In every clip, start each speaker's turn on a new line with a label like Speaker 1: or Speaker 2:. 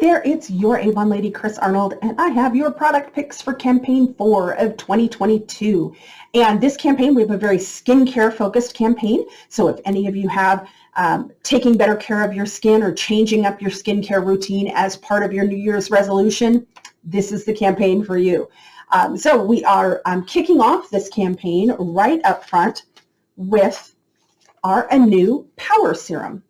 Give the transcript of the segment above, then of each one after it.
Speaker 1: there, it's your Avon lady, Chris Arnold, and I have your product picks for campaign 4 of 2022. And this campaign, we have a very skincare focused campaign. So if any of you have taking better care of your skin or changing up your skincare routine as part of your New Year's resolution, this is the campaign for you. So we are kicking off this campaign right up front with our Anew Power Serum.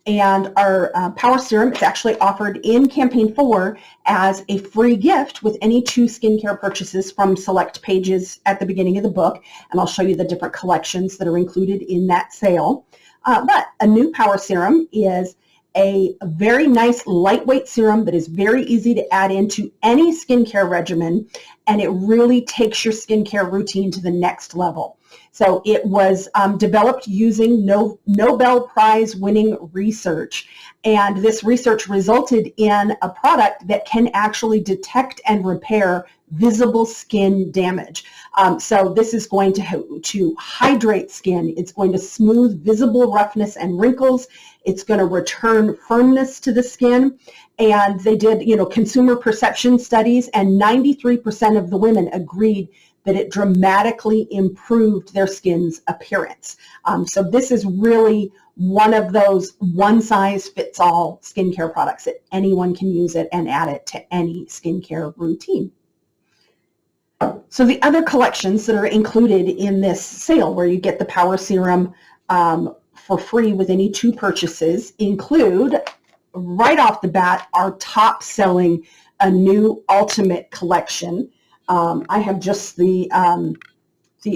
Speaker 1: And our Power Serum is actually offered in Campaign 4 as a free gift with any 2 skincare purchases from select pages at the beginning of the book. And I'll show you the different collections that are included in that sale. But Anew Power Serum is a very nice lightweight serum that is very easy to add into any skincare regimen, and it really takes your skincare routine to the next level. So it was developed using Nobel Prize winning research, and this research resulted in a product that can actually detect and repair visible skin damage. So this is going to hydrate skin. It's going to smooth visible roughness and wrinkles. It's going to return firmness to the skin. And they did, consumer perception studies, and 93% of the women agreed that it dramatically improved their skin's appearance. So this is really one of those one-size-fits-all skincare products that anyone can use it and add it to any skincare routine. So the other collections that are included in this sale, where you get the Power Serum for free with any 2 purchases, include, right off the bat, our top-selling Anew Ultimate collection. I have just the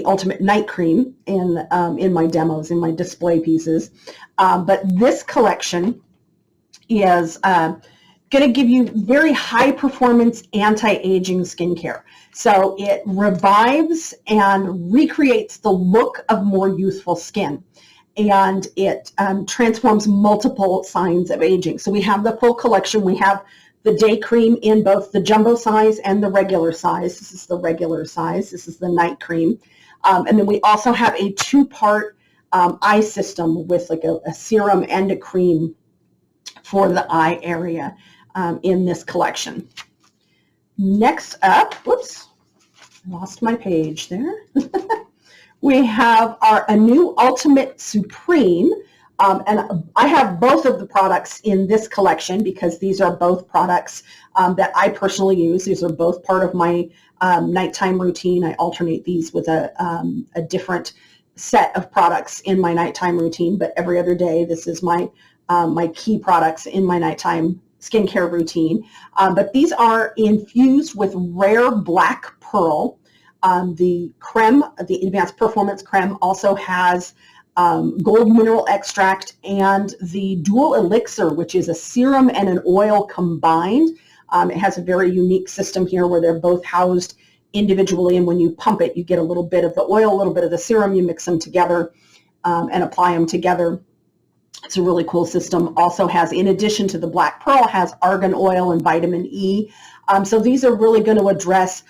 Speaker 1: Ultimate Night Cream in my demos, in my display pieces. But this collection is going to give you very high-performance anti-aging skincare. So it revives and recreates the look of more youthful skin. And it transforms multiple signs of aging. So we have the full collection. We have the day cream in both the jumbo size and the regular size. This is the regular size. This is the night cream. And then we also have a 2-part eye system with like a serum and a cream for the eye area in this collection. Next up, whoops, lost my page there. We have our Anew Ultimate Supreme. And I have both of the products in this collection because these are both products that I personally use. These are both part of my nighttime routine. I alternate these with a different set of products in my nighttime routine, but every other day this is my key products in my nighttime skincare routine. But these are infused with rare black pearl. The creme, the Advanced Performance Creme, also has gold mineral extract and the dual elixir, which is a serum and an oil combined. It has a very unique system here where they're both housed individually, and when you pump it, you get a little bit of the oil, a little bit of the serum, you mix them together and apply them together. It's a really cool system. Also has, in addition to the black pearl, has argan oil and vitamin E. So these are really going to address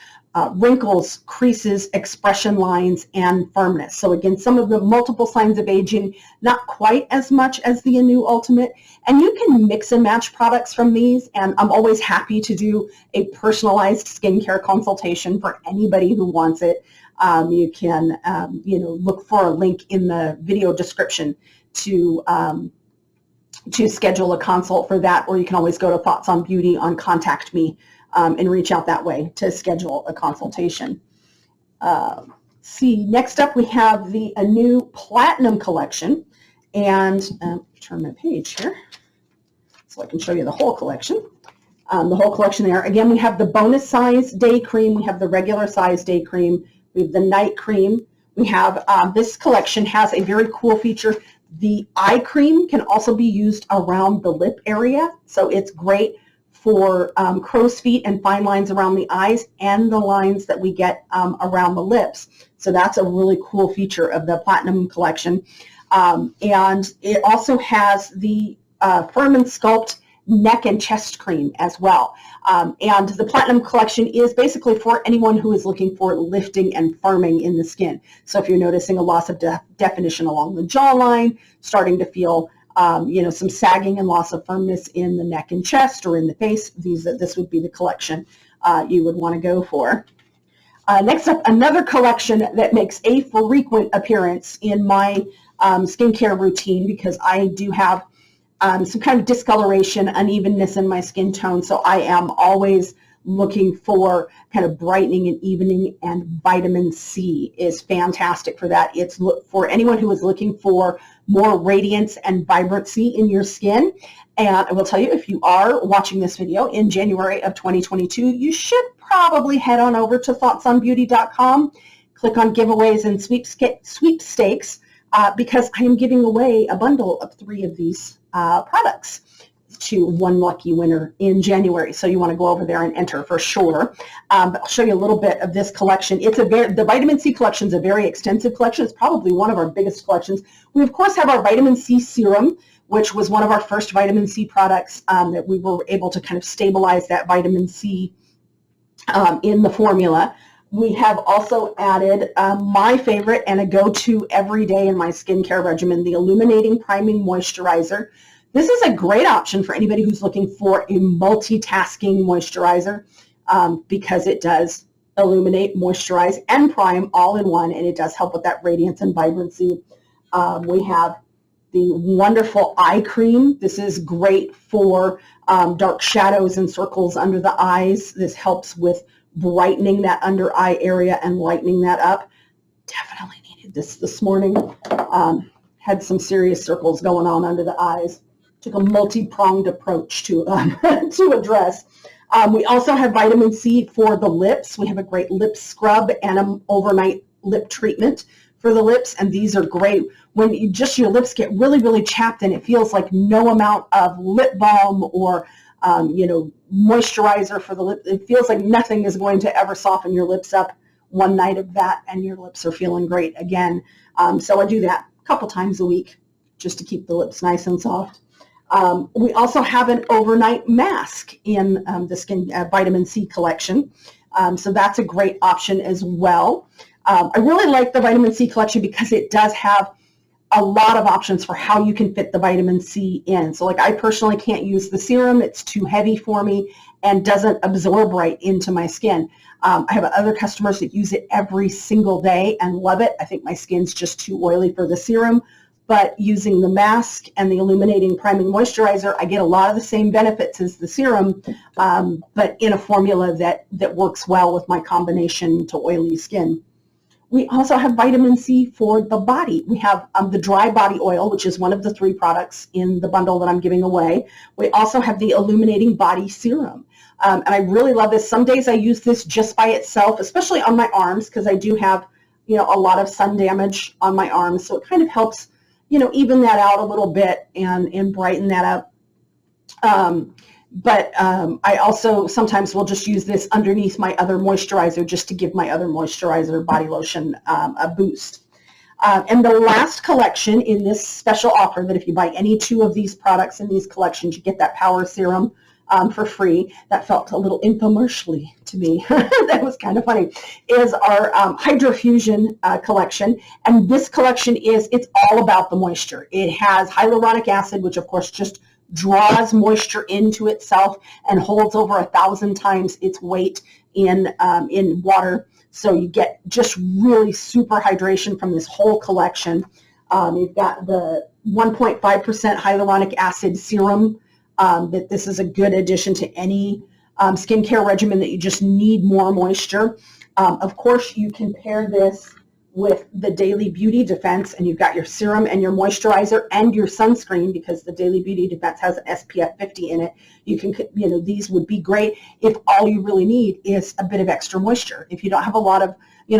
Speaker 1: wrinkles, creases, expression lines, and firmness. So again, some of the multiple signs of aging, not quite as much as the Anew Ultimate. And you can mix and match products from these, and I'm always happy to do a personalized skincare consultation for anybody who wants it. You can look for a link in the video description to schedule a consult for that, or you can always go to Thoughts on Beauty on Contact Me and reach out that way to schedule a consultation. See, next up we have the Anew Platinum collection, and turn my page here so I can show you the whole collection. The whole collection there. Again, we have the bonus size day cream, we have the regular size day cream, we have the night cream. We have, this collection has a very cool feature. The eye cream can also be used around the lip area, so it's great for crow's feet and fine lines around the eyes and the lines that we get around the lips. So that's a really cool feature of the Platinum collection. And it also has the Firm and Sculpt neck and chest cream as well. And the Platinum collection is basically for anyone who is looking for lifting and firming in the skin. So if you're noticing a loss of definition along the jawline, starting to feel some sagging and loss of firmness in the neck and chest or in the face, this would be the collection you would want to go for. Next up, another collection that makes a frequent appearance in my skincare routine, because I do have some kind of discoloration, unevenness in my skin tone, so I am always looking for kind of brightening and evening, and vitamin C is fantastic for that. It's for anyone who is looking for more radiance and vibrancy in your skin. And I will tell you, if you are watching this video in January of 2022, you should probably head on over to thoughtsonbeauty.com, click on giveaways and sweepstakes, because I am giving away a bundle of 3 of these products to one lucky winner in January. So you want to go over there and enter for sure. But I'll show you a little bit of this collection. The vitamin C collection is a very extensive collection. It's probably one of our biggest collections. We of course have our vitamin C serum, which was one of our first vitamin C products that we were able to kind of stabilize that vitamin C in the formula. We have also added my favorite and a go-to every day in my skincare regimen, the Illuminating Priming Moisturizer. This is a great option for anybody who's looking for a multitasking moisturizer, because it does illuminate, moisturize, and prime all in one, and it does help with that radiance and vibrancy. We have the wonderful eye cream. This is great for dark shadows and circles under the eyes. This helps with brightening that under eye area and lightening that up. Definitely needed this morning. Had some serious circles going on under the eyes. Took a multi-pronged approach to address. We also have vitamin C for the lips. We have a great lip scrub and an overnight lip treatment for the lips, and these are great when your lips get really, really chapped, and it feels like no amount of lip balm or moisturizer for the lip. It feels like nothing is going to ever soften your lips up. One night of that, and your lips are feeling great again. So I do that a couple times a week just to keep the lips nice and soft. We also have an overnight mask in the skin vitamin C collection. So that's a great option as well. I really like the vitamin C collection because it does have a lot of options for how you can fit the vitamin C in. So like I personally can't use the serum. It's too heavy for me and doesn't absorb right into my skin. I have other customers that use it every single day and love it. I think my skin's just too oily for the serum. But using the mask and the Illuminating Priming Moisturizer, I get a lot of the same benefits as the serum, but in a formula that works well with my combination to oily skin. We also have vitamin C for the body. We have the dry body oil, which is one of the 3 products in the bundle that I'm giving away. We also have the Illuminating Body Serum. And I really love this. Some days I use this just by itself, especially on my arms, because I do have a lot of sun damage on my arms. So it kind of helps even that out a little bit and brighten that up. But I also sometimes will just use this underneath my other moisturizer just to give my other moisturizer body lotion a boost. And the last collection in this special offer, that if you buy any 2 of these products in these collections, you get that power serum for free. That felt a little infomercially to me. That was kind of funny. Is our Hydrofusion collection. And this collection it's all about the moisture. It has hyaluronic acid, which of course just draws moisture into itself and holds over 1,000 times its weight in water. So you get just really super hydration from this whole collection. You've got the 1.5% hyaluronic acid serum. That this is a good addition to any skincare regimen that you just need more moisture. Of course, you can pair this with the Daily Beauty Defense, and you've got your serum and your moisturizer and your sunscreen, because the Daily Beauty Defense has an SPF 50 in it. You can, these would be great if all you really need is a bit of extra moisture. If you don't have a lot of,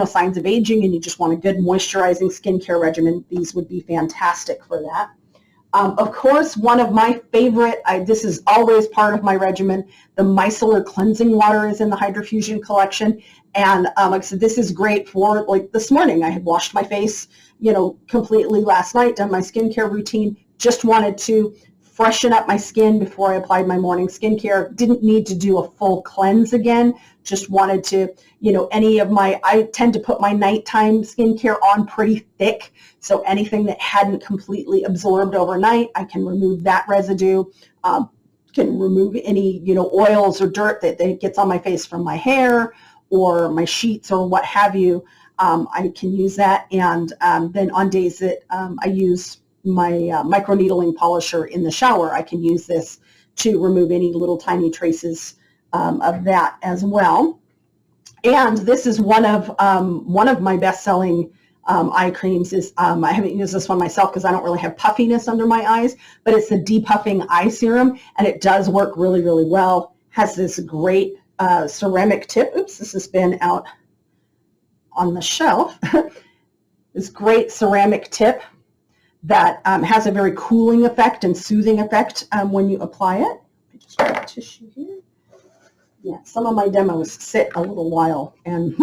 Speaker 1: signs of aging and you just want a good moisturizing skincare regimen, these would be fantastic for that. Of course, one of my favorite, this is always part of my regimen, the micellar cleansing water is in the Hydrofusion collection. And like I said, this is great for, like this morning, I had washed my face, completely last night, done my skincare routine, just wanted to freshen up my skin before I applied my morning skincare. Didn't need to do a full cleanse again. Just wanted to, I tend to put my nighttime skincare on pretty thick. So anything that hadn't completely absorbed overnight, I can remove that residue. Can remove any, oils or dirt that gets on my face from my hair or my sheets or what have you. I can use that. And then on days that I use my microneedling polisher in the shower, I can use this to remove any little tiny traces of that as well. And this is one of my best-selling eye creams. I haven't used this one myself because I don't really have puffiness under my eyes, but it's the depuffing eye serum, and it does work really, really well. Has this great ceramic tip. Oops, this has been out on the shelf. This great ceramic tip that has a very cooling effect and soothing effect when you apply it. Let me just grab a tissue here. Yeah, some of my demos sit a little while and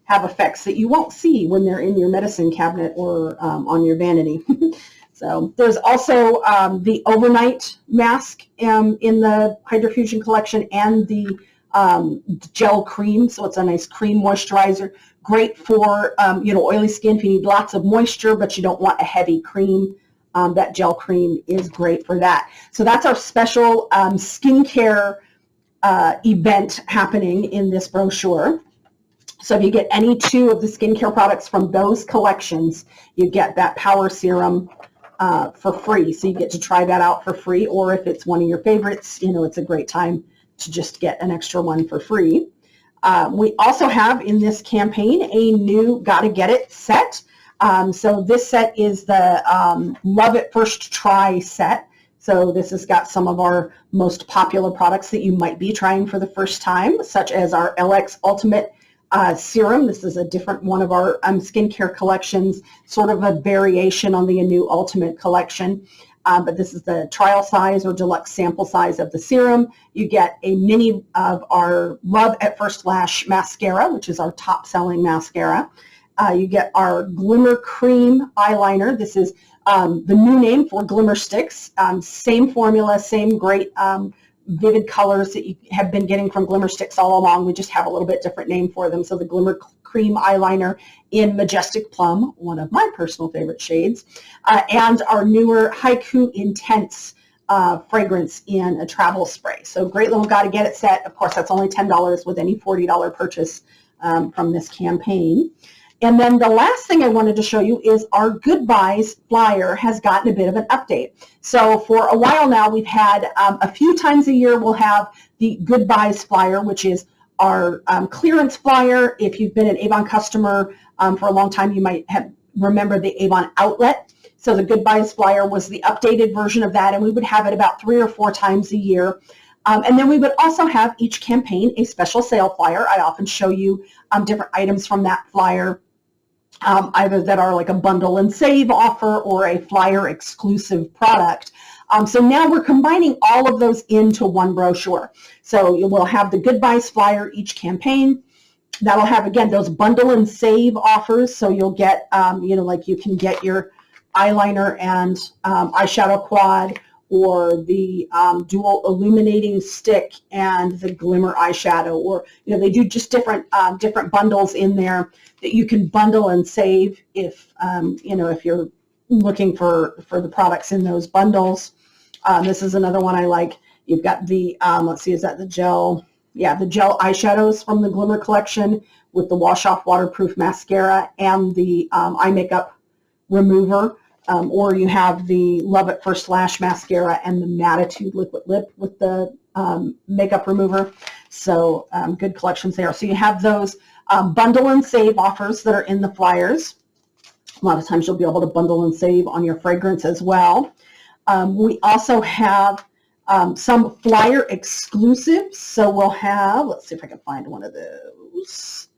Speaker 1: have effects that you won't see when they're in your medicine cabinet or on your vanity. So there's also the overnight mask in the Hydrofusion collection and the gel cream. So it's a nice cream moisturizer. Great for oily skin if you need lots of moisture, but you don't want a heavy cream. That gel cream is great for that. So that's our special skincare event happening in this brochure. So if you get any two of the skincare products from those collections, you get that power serum for free. So you get to try that out for free, or if it's one of your favorites, it's a great time to just get an extra one for free. We also have in this campaign a new Gotta Get It set. So this set is the Love It First Try set. So this has got some of our most popular products that you might be trying for the first time, such as our LX Ultimate Serum. This is a different one of our skincare collections, sort of a variation on the Anew Ultimate collection. But this is the trial size or deluxe sample size of the serum. You get a mini of our Love at First Lash mascara, which is our top-selling mascara. You get our Glimmer Cream eyeliner. This is the new name for Glimmer Sticks. Same formula, same great vivid colors that you have been getting from Glimmer Sticks all along. We just have a little bit different name for them. So the Glimmer Cream eyeliner in Majestic Plum, one of my personal favorite shades, and our newer Haiku Intense fragrance in a travel spray. So great little Gotta Get It set. Of course, that's only $10 with any $40 purchase from this campaign. And then the last thing I wanted to show you is our Goodbyes flyer has gotten a bit of an update. So for a while now, we've had a few times a year, we'll have the Goodbyes flyer, which is our clearance flyer. If you've been an Avon customer for a long time, you might have remembered the Avon outlet. So the Goodbyes flyer was the updated version of that, and we would have it about 3 or 4 times a year. And then we would also have each campaign a special sale flyer. I often show you different items from that flyer, either that are like a bundle and save offer or a flyer exclusive product. So now we're combining all of those into one brochure. So you will have the Goodbyes flyer each campaign. That'll have, again, those bundle and save offers. So you'll get, like you can get your eyeliner and eyeshadow quad, or the dual illuminating stick and the glimmer eyeshadow, or they do just different bundles in there that you can bundle and save if if you're looking for the products in those bundles. This is another one I like. You've got the let's see, is that the gel? Yeah, the gel eyeshadows from the Glimmer collection with the wash off waterproof mascara and the eye makeup remover. Or you have the Love at First Lash mascara and the Mattitude liquid lip with the makeup remover. So good collections there. So you have those bundle and save offers that are in the flyers. A lot of times you'll be able to bundle and save on your fragrance as well. We also have some flyer exclusives. So we'll have, let's see if I can find one of those.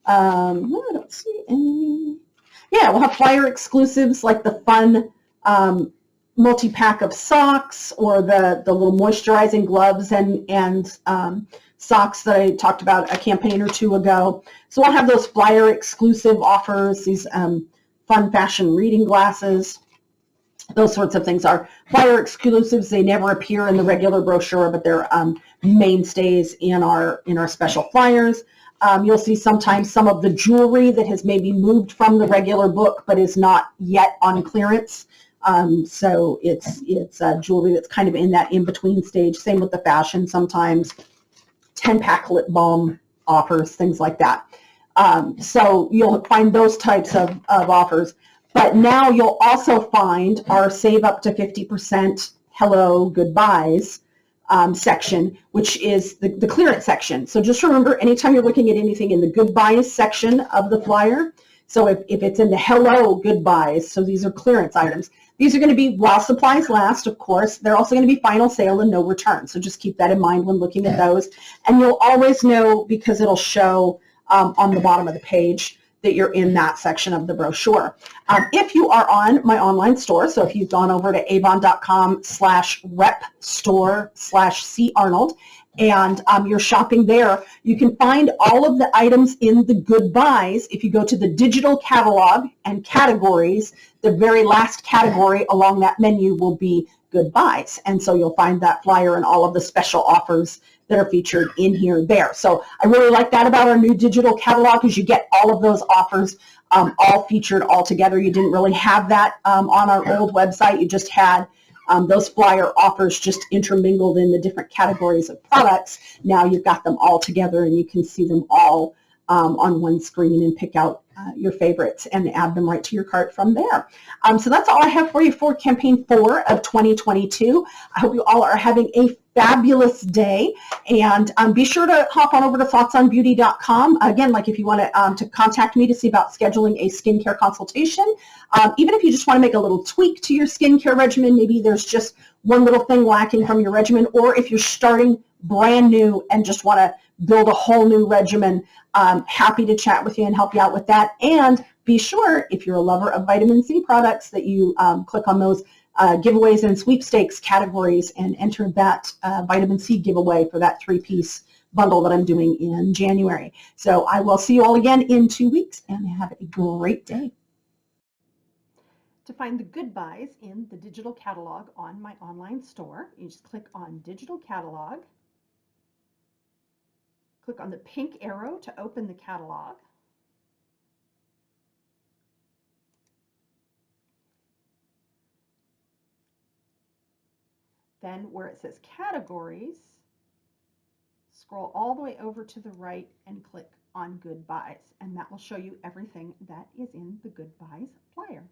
Speaker 1: No, I don't see any. Yeah, we'll have flyer exclusives like the fun multi-pack of socks, or the little moisturizing gloves and socks that I talked about a campaign or two ago. So we'll have those flyer exclusive offers, these fun fashion reading glasses. Those sorts of things are flyer exclusives. They never appear in the regular brochure, but they're mainstays in our special flyers. You'll see sometimes some of the jewelry that has maybe moved from the regular book but is not yet on clearance. So it's jewelry that's kind of in that in-between stage. Same with the fashion sometimes. 10-pack lip balm offers, things like that. So you'll find those types of offers. But now you'll also find our save up to 50% hello goodbyes section, which is the clearance section. So just remember, anytime you're looking at anything in the goodbyes section of the flyer, so if it's in the hello goodbyes, so these are clearance items, these are going to be while supplies last, of course. They're also going to be final sale and no return. So just keep that in mind when looking at those. And you'll always know, because it'll show on the bottom of the page, that you're in that section of the brochure. If you are on my online store, so if you've gone over to avon.com/rep store/carnold and you're shopping there, you can find all of the items in the goodbyes. If you go to the digital catalog and categories, the very last category along that menu will be goodbyes. And so you'll find that flyer and all of the special offers that are featured in here there. So I really like that about our new digital catalog, is you get all of those offers all featured all together. You didn't really have that on our old website. You just had those flyer offers just intermingled in the different categories of products. Now you've got them all together and you can see them all on one screen and pick out your favorites and add them right to your cart from there. So that's all I have for you for campaign 4 of 2022. I hope you all are having a fabulous day, and be sure to hop on over to thoughtsonbeauty.com. Again, like if you want to contact me to see about scheduling a skincare consultation, even if you just want to make a little tweak to your skincare regimen, maybe there's just one little thing lacking from your regimen, or if you're starting brand new and just want to build a whole new regimen, happy to chat with you and help you out with that. And be sure, if you're a lover of vitamin C products, that you click on those giveaways and sweepstakes categories and enter that vitamin C giveaway for that 3-piece bundle that I'm doing in January. So I will see you all again in 2 weeks, and have a great day. To find the goodbyes in the digital catalog on my online store, you just click on digital catalog, click on the pink arrow to open the catalog, then where it says categories, scroll all the way over to the right and click on goodbyes, and that will show you everything that is in the goodbyes flyer.